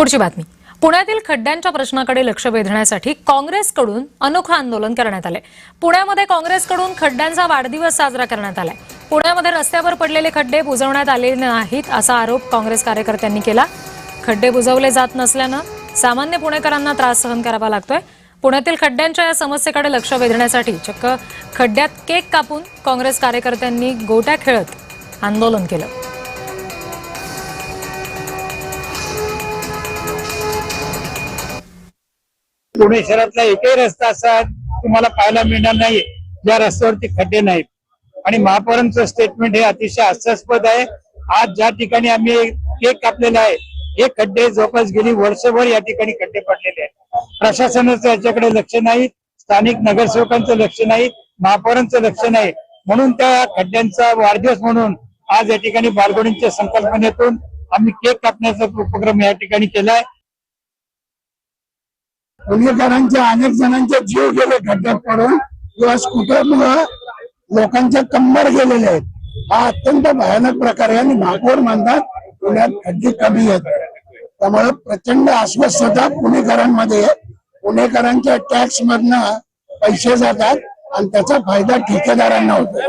पुढची बातमी। पुण्यातील खड्ड्यांच्या प्रश्नाकडे लक्ष वेधण्यासाठी काँग्रेसकडून अनोखं आंदोलन करण्यात आले। पुण्यामध्ये काँग्रेसकडून खड्ड्यांचा वाढदिवस साजरा करण्यात आलाय। पुण्यामध्ये रस्त्यावर पडलेले खड्डे बुजवण्यात आले नाहीत असा आरोप काँग्रेस कार्यकर्त्यांनी केला। खड्डे बुजवले जात नसल्यानं सामान्य पुणेकरांना त्रास सहन करावा लागतोय। पुण्यातील खड्ड्यांच्या या समस्येकडे लक्ष वेधण्यासाठी चक्क खड्ड्यात केक कापून काँग्रेस कार्यकर्त्यांनी गोट्या खेळत आंदोलन केलं। पुणे शहरातला एकही रस्ता असा तुम्हाला पाहायला मिळणार नाही ज्या रस्त्यावरती खड्डे नाहीत। आणि महापौरांचं स्टेटमेंट हे अतिशय हास्यास्पद आहे। आज ज्या ठिकाणी आम्ही केक कापलेला आहे हे खड्डे जवळपास गेली वर्षभर या ठिकाणी खड्डे पडलेले आहेत। प्रशासनाचं याच्याकडे लक्ष नाही, स्थानिक नगरसेवकांचं लक्ष नाही, महापौरांचं लक्ष नाही, म्हणून त्या खड्ड्यांचा वाढदिवस म्हणून आज या ठिकाणी बालगोडींच्या संकल्पनेतून आम्ही केक कापण्याचा उपक्रम या ठिकाणी केलाय। पुणेकरांचे अनेक जणांचे जीव गेले खड्ड्यात पडून किंवा स्कूटरमुळे लोकांच्या कंबर गेलेले आहेत। हा अत्यंत भयानक प्रकार आहे आणि महापौर म्हणतात पुण्यात खड्डे कमी आहेत। त्यामुळे प्रचंड अस्वस्थता पुणेकरांमध्ये, पुणेकरांच्या टॅक्स मधनं पैसे जातात आणि त्याचा फायदा ठेकेदारांना होतो।